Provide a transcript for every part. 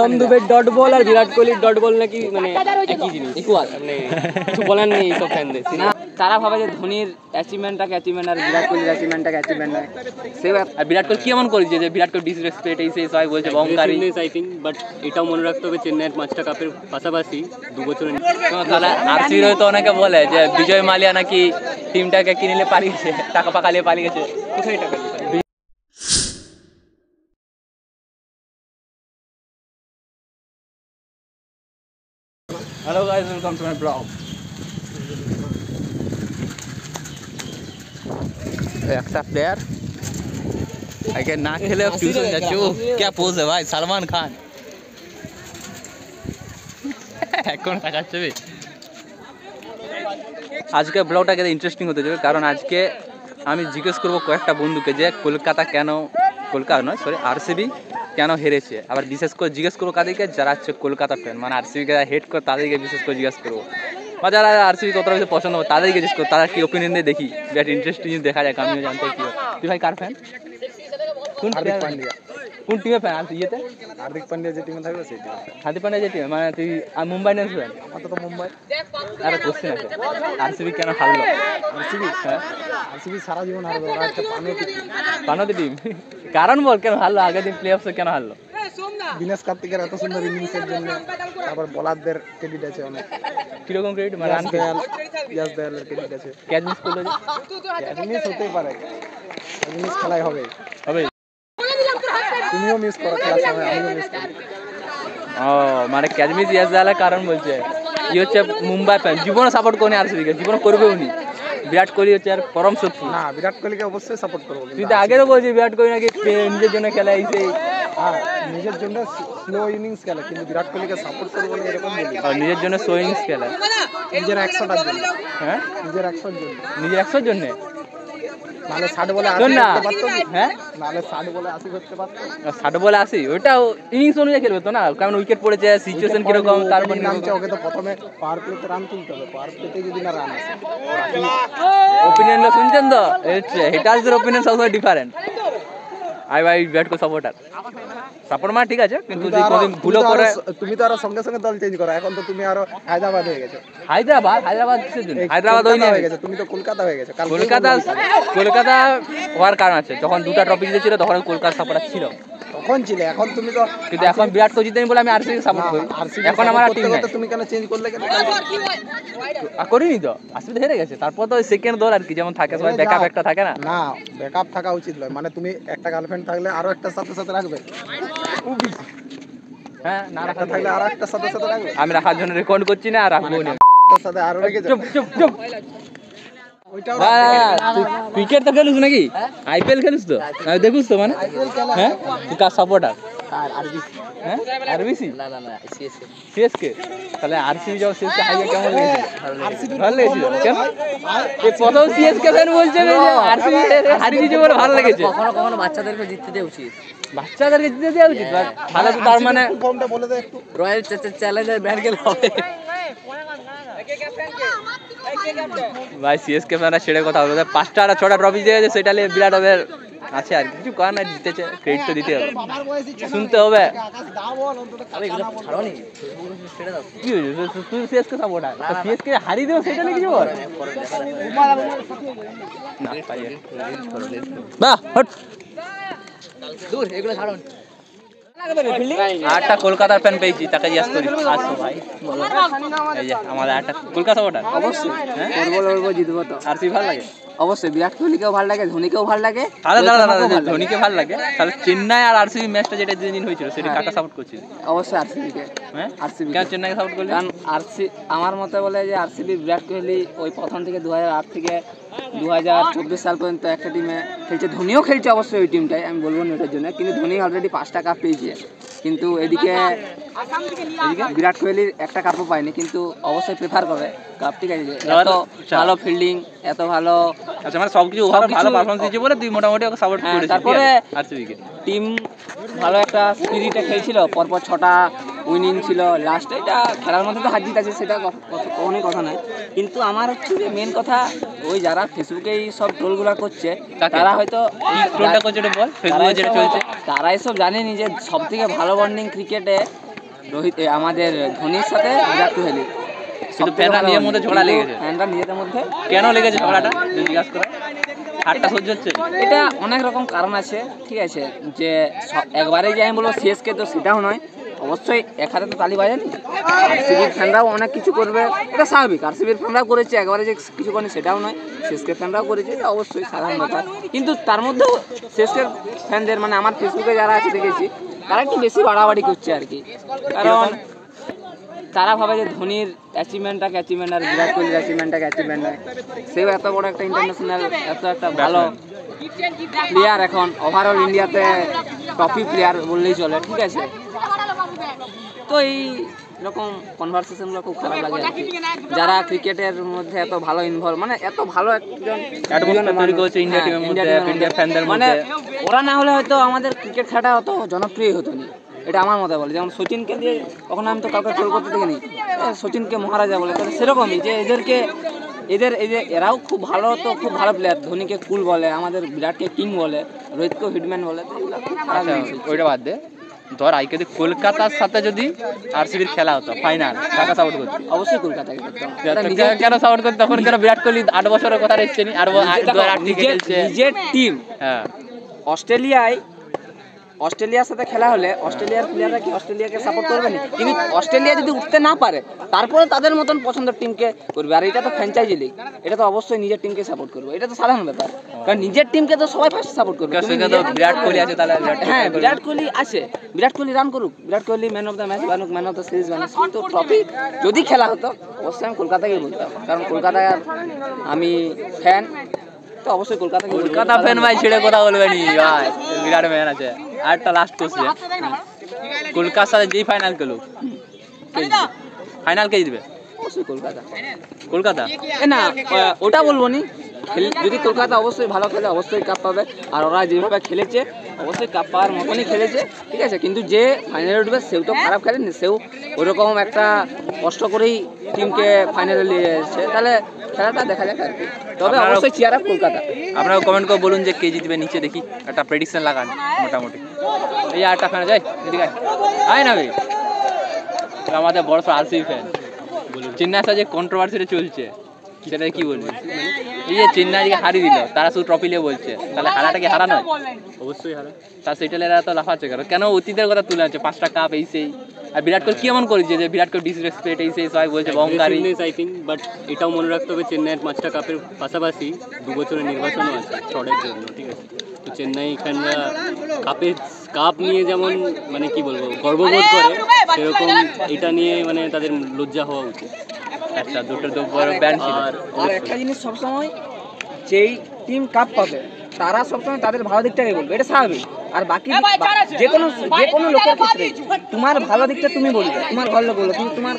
Shivam দুবের dot ball আর বিরাট কোহলির dot ball নাকি মানে একই জিনিস, ইকুয়াল, মানে কিছু বলার নেই এইসব ফ্যানদের। তারা ভাবে যে ধোনির অ্যাচিভমেন্টটাকে অ্যাচিভমেন্ট আর বিরাট কোহলির অ্যাচিভমেন্টটাকে অ্যাচিভমেন্ট নয়। সে আর বিরাট কোহলি কি এমন করেছে যে বিরাট কোহলি ডিসরেসপেক্ট এই সেই সবাই বলছে অহংকারী আই থিঙ্ক, বাট এটাও মনে রাখতে হবে চেন্নাইয়ের 5টা কাপের পাশাপাশি 2 বছরের তাহলে আরসিবির হয়তো অনেকে বলে যে বিজয় মালিয়া নাকি টিমটাকে কিনলে পালিয়ে গেছে, টাকা পাকালিয়ে পালিয়ে গেছে। কোথায় টাকা? Hello guys, welcome to my blog. একটা প্লেয়ার আগে না খেলে টিউশন যাচ্ছে। ও क्या पोज है भाई, सलमान खान। এখন তাকাচ্ছে ভাই। আজকে ব্লগটা কেন ইন্টারেস্টিং হতে যাবে, কারণ আজকে আমি জিজ্ঞেস করবো কয়েকটা বন্ধুকে যে কলকাতা নয় সরি আরসিবি কেন হেরেছে। আবার বিশেষ করে জিজ্ঞেস করবো কাদেরকে, যারা হচ্ছে কলকাতা ফ্যান, মানে আরসিবিকে যারা হেড করে তাদেরকে বিশেষ করে জিজ্ঞেস করবো, বা যারা আরসিবি কতটা বেশি পছন্দ হবে তাদেরকে জিজ্ঞেস করবো তারা কি ওপিনিয়ন দিয়ে দেখি। বিরাট ইন্টারেস্টিং দেখা যায়, আমিও জানতে কি। তুই ভাই কার ফ্যান? কোন টিমে ফ্যান? আর ইয়েতে হার্দিক পান্ডিয়া যে টিমে থাকবে সেই টিমে। হার্দিক পান্ডিয়া যে টিমে, মানে তুই মুম্বাই ইন্ডিয়ান্স ফ্যান? আপাতত মুম্বাই। আরে কোশ্চেন আছে, আরসিবি কেন হারলো? আরসিবি আরসিবি সারা জীবন হারবে, ওরা একটা পানতি টিম। কারণ বল কেন হারলো, আগের দিন প্লে অফসে কেন হারলো? দিনেশ কার্তিকের এত সুন্দর ইনিংসের জন্য। তারপর বোলারদের ক্রেডিট আছে অনেক। কিরকম ক্রেডিট? মানে ইয়াস দেয়ালের ক্রেডিট আছে। ক্যাচ মিস করলো যে, ক্যাচ মিস হতেই পারে, মিস খেলায় হবে। তুমিও মিস করো খেলার সময়, আমিও মিস করি। ও মানে ক্যাচ মিস ইয়াস দেয়ালের কারণ বলছে। ই হচ্ছে মুম্বাই ফ্যান, জীবনে সাপোর্ট করেনি আরসিবিকে, জীবনে করবেও নি। বিরাট কোহলি হচ্ছে আর পরম শত্রু। না, বিরাট কোহলিকে অবশ্যই সাপোর্ট করবো। তুই তো আগেও বলছিস বিরাট কোহলি নাকি নিজের জন্য খেলা এইসে। হ্যাঁ, নিজের জন্য স্লো ইনিংস খেলে, কিন্তু বিরাট কোহলিকে সাপোর্ট করবো বলে এরকম বলি। নিজের জন্য স্লো ইনিংস খেলে, নিজের 100টার জন্য। হ্যাঁ, নিজের 100র জন্য, নিজের 100র জন্য। নাহলে 60 বলে 80 করতে পারতো। হ্যাঁ, নাহলে 60 বলে 80 করতে পারতো। 60 বলে 80, ওটাও ইনিংস অনুযায়ী খেলবে তো না, কারণ উইকেট পড়েছে, সিচুয়েশন কিরকম, তারপর নামছে। ওকে তো প্রথমে পাওয়ার প্লেতে রান তুলতে হবে, পাওয়ার প্লেতে যদি না রান আসে। ওপিনিয়নটা শুনছেন তো, হেটারদের ওপিনিয়ন সবসময় ডিফারেন্ট। আই ভাই বিরাট কোহলি সাপোর্ট মানে ঠিক আছে, কিন্তু যদি কোনদিন ভুলও করে। তুমি তো আরো সঙ্গে সঙ্গে দল চেঞ্জ করো, এখন তো তুমি আরো হায়দ্রাবাদ হয়ে গেছো। হায়দ্রাবাদ কিসের জন্য? হায়দ্রাবাদ হয়ে গেছে, তুমি তো কলকাতা হয়ে গেছো। কলকাতা হওয়ার কারণ আছে, যখন 2টা ট্রফি জিতেছিল তখন কলকাতা সাপোর্টার ছিল, তখন ছিল। এখন তুমি তো, কিন্তু এখন বিরাট কোহলি জিতেনি বলে আমি আরসিবি সাপোর্ট করি। এখন আমার টিম নাই। তুমি কেন চেঞ্জ করলে কেন? করিনি তো, আরসিবি হেরে গেছে। তারপর তো সেকেন্ড দল আর কি, যেমন থাকে সবাই ব্যাকআপ একটা থাকে না। না, ব্যাকআপ থাকা উচিত নয়। মানে তুমি একটা গার্লফ্রেন্ড থাকলে আরো একটা সাথে সাথে রাখবে। হ্যাঁ, না রাখা থাকলে আরো একটা সাথে সাথে রাখবে। আমি রাখার জন্য রেকর্ড করছি না, আর রাখবো না। তার সাথে আরো রেখে যাও। চুপ। ক্রিকেট তো খেলুস নাকি? আইপিএল খেলুস তো, দেখুস তো মানে? হ্যাঁ, তুই কার সাপোর্টার? হ্যাঁ, আরবিসি না সিএসকে। তাহলে আরসিবি যাও, সিএসকে হারিয়ে কেমন লেগেছে? ভালো লেগেছিল। কেন প্রথম সিএসকে ফ্যান বলছে আরসিবি হারিয়ে দিয়েছে বলে ভালো লেগেছে? কখনো বাচ্চাদেরকে জিততে দেওয়া উচিত। বাচ্চাদেরকে জিতে দেওয়া উচিত ভালো তো। তার মানে ফর্মটা বলে দাও একটু। রয়্যাল চ্যালেঞ্জার ব্যাট গেল হবে ভাই। সিএসকে ফ্যানরা ছেড়ে কথা বলবে, 5টা আর 6টা ট্রফি দিয়েছে, সেটা নিয়ে বিরাট ওদের আছে আর কিছু করার নাই। জিতেছে, ক্রেডিট তো দিতে হবে, শুনতে হবে। কি হয়েছে, তুই সিএসকে সাপোর্টার, সিএসকে হারিয়ে দেবো সেটা নিয়ে কিছু বল না। বাহ, হট দূর, এগুলো ছাড়ুন। আটটা কলকাতার ফ্যান পেয়েছি, তাকে জিজ্ঞাসা করি। আসো ভাই, বলো। এই যে আমাদের আটটা কলকাতা সাপোর্টার। অবশ্যই বলবো জিতবো তো। আরসিবি ভালো লাগে অবশ্যই, বিরাট কোহলিকেও ভালো লাগে, ধোনিকেও ভালো লাগে। ধোনিকে ভালো লাগে। তাহলে চেন্নাই আর আরসিবি ম্যাচটা যেটা দিন হয়েছিল, সেটা কাকে সাপোর্ট করছিস? অবশ্যই আরসিবিকে। হ্যাঁ, আরসিবি। কেন চেন্নাইকে সাপোর্ট করলি? কারণ আমার মতে বলে যে আরসিবি, বিরাট কোহলি ওই প্রথম থেকে 2008 থেকে 2024 সাল পর্যন্ত একটা টিমে খেলছে। ধোনিও খেলছে অবশ্যই ওই টিমটাই, আমি বলবো না ওটার জন্য, কিন্তু ধোনি অলরেডি 5টা কাপ পেয়েছে। কিন্তু এদিকে বিরাট কোহলির একটা কাপও পায়নি, কিন্তু অবশ্যই প্রেফার করে কাপ। ঠিক আছে, এত ভালো ফিল্ডিং, এত ভালো, আচ্ছা মানে সবকিছু ভালো পারফরম্যান্স দিয়েছে বলে তুই মোটামুটি ওকে সাপোর্ট করেছিস। তারপরে আরসিবিকে টিম ভালো একটা স্পিরিটে খেলছিল, পরপর 6টা উইনিং ছিল লাস্টে। এটা খেলার মধ্যে তো হার জিত আছে, সেটা কোনো কথা নয়। কিন্তু আমার হচ্ছে যে মেন কথা, ওই যারা ফেসবুকে এই সব ট্রোলগুলো করছে, তারা হয়তো ট্রোলটা করছে বল, ফেসবুকে যেটা চলছে, তারা এসব জানেনি যে সব থেকে ভালো বন্ডিং ক্রিকেটে রোহিত আমাদের ধোনির সাথে বিরাট কোহলি। শুধু ফ্যানরা নিজের মধ্যে ঝগড়া লেগেছে। ফ্যানরা নিজেদের মধ্যে কেন লেগেছে ঝগড়াটা যদি জিজ্ঞাসা করে? হাতটা সহ্য হচ্ছে? এটা অনেক রকম কারণ আছে, ঠিক আছে, যে একবারে যে আমি বলবো সিএসকে তো সেটাও নয়, অবশ্যই এক হাতে তো তালি বাজেনি। আরসিবির ফ্যানরাও অনেক কিছু করবে, এটা স্বাভাবিক। আরসিবির ফ্যানরাও করেছে, একবারে যে কিছু করেনি সেটাও নয়। সিএসকে ফ্যানরাও করেছে, এটা অবশ্যই সাধারণ ব্যাপার। কিন্তু তার মধ্যেও সিএসকে ফ্যানদের মানে আমার ফেসবুকে যারা আছে দেখেছি, তারা একটু বেশি বাড়াবাড়ি করছে আর কি। কারণ তারা ভাবে যে ধোনির অ্যাচিভমেন্টটাকে অ্যাচিভমেন্ট আর বিরাট কোহলির অ্যাচিভমেন্টটাকে অ্যাচিভমেন্ট নয়। সেও এত বড় একটা ইন্টারন্যাশনাল, এত একটা ভালো প্লেয়ার, এখন ওভারঅল ইন্ডিয়াতে টপি প্লেয়ার বললেই চলে, ঠিক আছে। তো এই রকম কনভারসেশনগুলো খুব খারাপ লাগে আর কি। যারা ক্রিকেটের মধ্যে এত ভালো ইনভলভ, মানে এত ভালো একজন তৈরি করেছে ইন্ডিয়া টিমের মধ্যে, ইন্ডিয়ার ফ্যানদের মানে মধ্যে, ওরা না হলে হয়তো আমাদের ক্রিকেট খেলাটা অত জনপ্রিয় হতো না, এটা আমার মতে বলে। যেমন সচিনকে দিয়ে কখনো আমি তো কাউকে ট্রোল করতে দেখিনি, সচিনকে মহারাজা বলে, তাহলে সেরকমই যে এদেরকে এরাও খুব ভালো, তো খুব ভালো প্লেয়ার। ধোনিকে কুল বলে, আমাদের বিরাটকে কিং বলে, রোহিতকে হিটম্যান বলে, তো এগুলো খুব খারাপ জিনিস। ওইটা বাদ দে, ধর আইকে যদি কলকাতার সাথে যদি আরসিবির খেলা হতো ফাইনাল, কাকে সাপোর্ট করতে? অবশ্যই কলকাতাকে করতাম। কেন সাপোর্ট করতে? তখন কেন বিরাট কোহলি 8 বছরের কথা এসছে নি, আর নিজের টিম হ্যাঁ অস্ট্রেলিয়ার সাথে খেলা হলে অস্ট্রেলিয়ার প্লেয়াররা কি অস্ট্রেলিয়াকে সাপোর্ট করবে না? কিন্তু অস্ট্রেলিয়া যদি উঠতে না পারে, তারপরে তাদের মতন পছন্দের টিমকে করবে। আর এটা তো ফ্র্যাঞ্চাইজি লিগ, এটা তো অবশ্যই নিজের টিমকে সাপোর্ট করবে, এটা তো সাধারণ ব্যাপার। কারণ নিজের টিমকে তো সবাই ফার্স্ট সাপোর্ট করবে। বিরাট কোহলি আছে, তাহলে হ্যাঁ, বিরাট কোহলি আছে, বিরাট কোহলি রান করুক, Virat Kohli man of the match বানুক, ম্যান অফ দ্য সিরিজ বানুক, কিন্তু ট্রফি যদি খেলা হতো অবশ্যই আমি কলকাতাকেই বলতাম। কারণ কলকাতায় আমি ফ্যান, তো অবশ্যই কলকাতা ফ্যান ভাই ছেড়ে কথা বলবে নি ভাই, বিরাট ম্যান আছে। আর একটা লাস্ট কোশ্চেন, কলকাতার সাথে যেই ফাইনাল খেলুক, ফাইনাল কে জিতবে? অবশ্যই কলকাতা না, ওটা বলবো নি। যদি কলকাতা অবশ্যই ভালো খেলে অবশ্যই কাপ পাবে, আর ওরা যেভাবে খেলেছে অবশ্যই কাপ পাওয়ার মতনই খেলেছে, ঠিক আছে। কিন্তু যে ফাইনালে উঠবে সেও তো খারাপ খেলেনি, সেও ওরকম একটা কষ্ট করেই টিমকে ফাইনালে নিয়ে এসেছে। তাহলে খেলাটা দেখা যাক আর কি, তবে অবশ্যই চিয়ার আপ কলকাতা। আপনারা কমেন্ট করে বলুন যে কে জিতবে, নিচে দেখি একটা প্রেডিকশন লাগান মোটামুটি। এই আটটা ফ্যান যাই এদিকে আয় না ভাই, আমাদের বড় আরসিবি ফ্যান। চেন্নাইয়ের সাথে যে কন্ট্রোভার্সিটা চলছে সেটা কি বলবি? এই যে চেন্নাইকে হারিয়ে দিল, তারা শুধু ট্রফি নিয়ে বলছে, তাহলে হারাটা কি হারা নয়? অবশ্যই হারা। তার সেটেলেরা তো লাফাচ্ছে কেন অতীতের কথা তুলে আনছে, 5টা কাপ এই সেই। আর বিরাট কোহলি কি এমন করেছে যে বিরাট কোহলি ডিসরেসপেক্ট এই সেই সবাই বলছে অহংকারী? আই থিঙ্ক, বাট এটাও মনে রাখতে হবে চেন্নাইয়ের 5টা কাপের পাশাপাশি 2 বছরের নির্বাচনও আছে ছড়ের জন্য, ঠিক আছে। তো চেন্নাই ফ্যানরা কাপ নিয়ে যেমন মানে কি বলবো গর্ববোধ করে, সেরকম এটা নিয়ে মানে তাদের লজ্জা হওয়া উচিত। আচ্ছা, দুটো তো বড় ব্যান্ড ছিল। আর একটা জিনিস সবসময়, যেই টিম কাপ পাবে তারা সবসময় তাদের ভালো দিকটাকে বলবে, এটা স্বাভাবিক। আর বাকি যে কোনো লোকের ক্ষেত্রে তোমার ভালো দিকটা তুমি বলবে, তোমার ঘর লোক বলবে, কিন্তু তোমার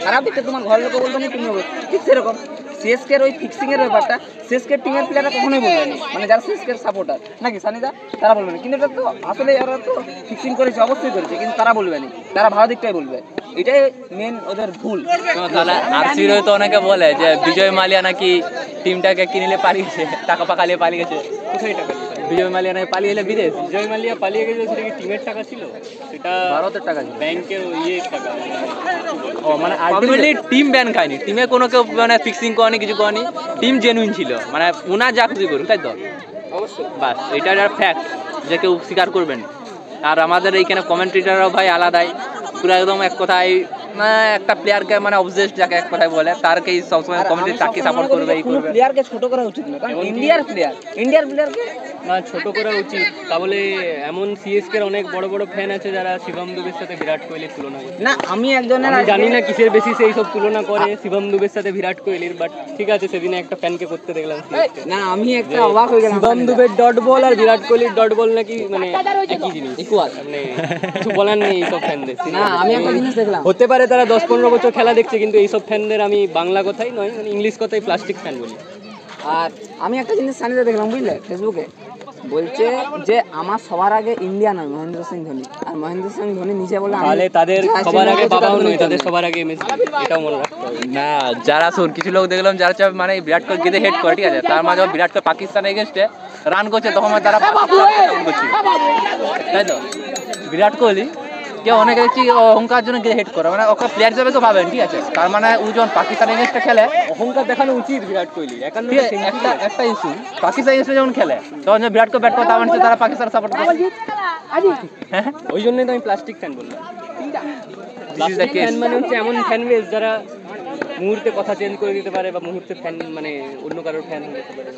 খারাপ দিকটা তোমার ঘর লোক বলবে না, তুমি বলবে। ঠিক সেরকম সিএসকের ওই ফিক্সিংয়ের ব্যাপারটা সিএসকের টিমের প্লেয়াররা কখনোই বলবে না, মানে যারা সিএসকের সাপোর্টার নাকি সানিদা, তারা বলবে না। কিন্তু এটা তো আসলে ওরা তো ফিক্সিং করেছে, অবশ্যই করেছে, কিন্তু তারা বলবে না, তারা ভালো দিকটাই বলবে। এটাই মেন ওদের ভুল। তাহলে আরসিবির তো অনেকে বলে যে বিজয় মালিয়া নাকি টিমটাকে কিনলে পালিয়েছে, টাকা পাকালিয়ে পালিয়ে গেছে। কোথায় টাকা? বিজয় মালিয়া নাকি পালিয়ে এলে বিদেশ। বিজয় মালিয়া পালিয়ে গেছে, সেটা কি টিমের টাকা ছিল? সেটা ভারতের টাকা ছিল, ব্যাংকের টাকা। ও মানে আলটিমেটলি টিম ব্যান খায়নি, টিমে কোনো কেউ মানে ফিক্সিং করেনি, কিছু করেনি, টিম জেনুইন ছিল, মানে ওনার যা খুশি করুক, তাই তো? অবশ্যই বাস, এটা একটা ফ্যাক্ট যে কেউ স্বীকার করবেন। আর আমাদের এইখানে কমেন্ট্রেটাররাও ভাই আলাদাই, পুরো একদম এক কথায় মানে একটা প্লেয়ারকে মানে অবজেস্ট যাকে এক কথায় বলে, তারকেই সবসময় কমেন্ট্রি তাকে সাপোর্ট করবে, এই করবে। প্লেয়ারকে ছোট করা উচিত না, কারণ ইন্ডিয়ার প্লেয়ারকে না ছোট করা উচিত। তা বলে এমন সিএসকের অনেক বড় বড় ফ্যান আছে যারা শিবম দুবের সাথে বিরাট কোহলির তুলনা করে। না, আমি জানি না কিসের বেসিসে এইসব তুলনা করে শিবম দুবের সাথে বিরাট কোহলির, বাট ঠিক আছে, সেদিনে একটা ফ্যানকে করতে দেখলাম। না, আমি একটা অবাক হয়ে গেলাম, শিবম দুবের ডট বল আর বিরাট কোহলির ডট বল নাকি মানে একই জিনিস, ইকুয়াল, মানে কিছু বলার নেই এইসব ফ্যানদের। না, আমি একটা জিনিস দেখলাম, হতে পারে তারা 10-15 বছর খেলা দেখছে, কিন্তু এইসব ফ্যানদের আমি বাংলা কথাই নয়, মানে ইংলিশ কথাই প্লাস্টিক ফ্যান বলি। আর আমি একটা জিনিস সানিদা দেখলাম, বুঝলে, ফেসবুকে বলছে যে আমার সবার আগে ইন্ডিয়া নয় মহেন্দ্র সিং ধোনি, আর মহেন্দ্র সিং ধোনি নিজে বলে তাহলে তাদের সবার আগে বাবাও নয়, তাদের সবার আগে এমএস ধোনি, এটাও মনে রাখতে হবে। না, যারা শোন কিছু লোক দেখলাম যারা মানে বিরাট কোহলি গেদে হেড করে, ঠিক আছে, তার মাঝে বিরাট কোহলি পাকিস্তানের এগেনস্টে রান করছে, তখন তারা পাকিস্তান করছে, তাই তো? বিরাট কোহলি কেউ অনেকে দেখছি অহংকার জন্য হেড করে, মানে ওকে প্লেয়ার হিসেবে তো ভাবেন, ঠিক আছে, তার মানে ও যখন পাকিস্তান এগেন্স্টে খেলে অহংকার দেখানো উচিত বিরাট কোহলি। ঠিক আছে, একটা ইস্যু পাকিস্তান এগেন্স্টে যখন খেলে তখন যখন বিরাটকে ব্যাট করে তার মানে তারা পাকিস্তান সাপোর্ট করে। হ্যাঁ, ওই জন্যই তো আমি প্লাস্টিক ফ্যান বললাম। This is the plastic case. Fan মানে হচ্ছে এমন ফ্যান বেস যারা মুহূর্তে কথা চেঞ্জ করে দিতে পারে বা মুহূর্তে ফ্যান মানে অন্য কারোর ফ্যান হয়ে যেতে পারে।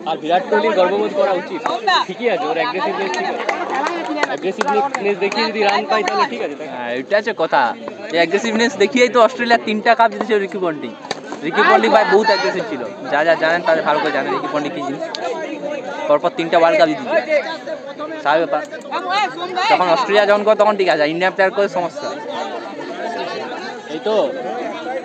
আর বিরাট কোহলির গর্ববোধ করা উচিত। ঠিকই আছে, ওর অ্যাগ্রেসিভনেস ঠিক আছে, অ্যাগ্রেসিভনেস দেখিয়ে যদি রান পাই তাহলে ঠিক আছে। হ্যাঁ, এটা হচ্ছে কথা। এই অ্যাগ্রেসিভনেস দেখিয়েই তো অস্ট্রেলিয়া 3টা কাপ জিতেছে রিকি পন্টিং। রিকি পন্টিং ভাই বহুত অ্যাগ্রেসিভ ছিল, যা যা জানেন তাদের ভালো করে জানেন রিকি পন্টিং কি জিনিস। পরপর 3টা ওয়ার্ল্ড কাপ জিতেছে, স্বাভাবিক ব্যাপার। তখন অস্ট্রেলিয়া যখন করে তখন ঠিক আছে, ইন্ডিয়ান প্লেয়ার করে সমস্যা। এই তো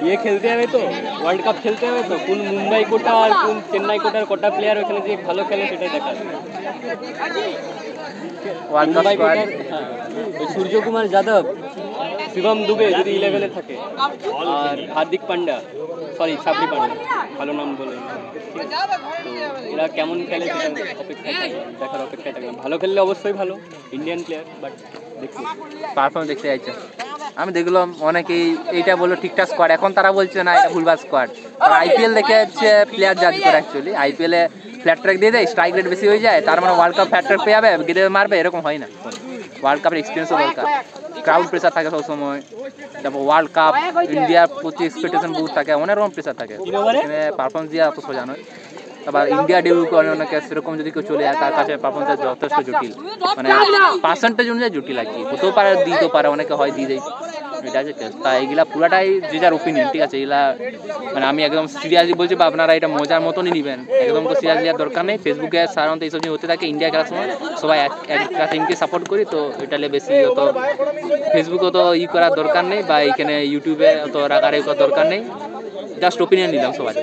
ইয়ে খেলতে হবে, তো ওয়ার্ল্ড কাপ খেলতে হবে, তো কোন মুম্বাই কোটা আর কোন চেন্নাই কোটার কটা প্লেয়ার ওখানে যে ভালো খেলে সেটাই দেখা যাবে। ওয়ার্ল্ড কাপ মুম্বাই কোটার ওই সূর্যকুমার যাদব, শিবম দুবে যদি 11-এ থাকে, আর হার্দিক পান্ডা, সরি সাবরি পান্ডা, ভালো নাম বলে, তো এরা কেমন খেলে সেটা অপেক্ষায় থাকলাম, দেখার অপেক্ষায় থাকলাম। ভালো খেললে অবশ্যই ভালো ইন্ডিয়ান প্লেয়ার, বাট দেখি পারফরমেন্স দেখতে চাইছে। আমি দেখলাম অনেকেই এইটা বললো ঠিকঠাক স্কোয়াড, এখন তারা বলছে না এটা ভুলভাল স্কোয়াড। আর আইপিএল দেখে হচ্ছে প্লেয়ার জাজ করে অ্যাকচুয়ালি। আইপিএলে ফ্ল্যাট ট্র্যাক দিয়ে দেয়, স্ট্রাইক রেট বেশি হয়ে যায়, তার মানে ওয়ার্ল্ড কাপ ফ্ল্যাট ট্র্যাক পেয়ে যাবে, গেড়ে মারবে, এরকম হয় না। ওয়ার্ল্ড কাপের এক্সপিরিয়েন্সও দরকার, ক্রাউড প্রেসার থাকে সবসময়, তারপর ওয়ার্ল্ড কাপ ইন্ডিয়ার প্রতি এক্সপেকটেশন বহুত থাকে, অনেক রকম প্রেসার থাকে, এখানে পারফরমেন্স দেওয়া অত সোজা নয়। আবার ইন্ডিয়া ডেবিউ করে অনেকে, সেরকম যদি কেউ চলে যায় তার কাছে পারফরমেন্স যথেষ্ট জটিল, মানে পার্সেন্টেজ অনুযায়ী জটিল আর কি, হতেও পারে দিতেও পারে, অনেকে হয় দিয়ে দেয়, এটা আছে কেস। তাই এগুলা পুরাটাই যে যার ওপিনিয়ন, ঠিক আছে। এগুলা মানে আমি একদম সিরিয়াসলি বলছি, বা আপনারা এটা মজার মতনই নেবেন, একদম তো সিরিয়াসলি আর দরকার নেই। ফেসবুকে সাধারণত এইসব জিনিস হতে থাকে, ইন্ডিয়া খেলার সময় সবাই একটা টিমকে সাপোর্ট করি, তো এটালে বেশি অত ফেসবুকে অত ই করার দরকার নেই, বা এইখানে ইউটিউবে অত রাগারাগি করার দরকার নেই, জাস্ট ওপিনিয়ন নিলাম সবাই।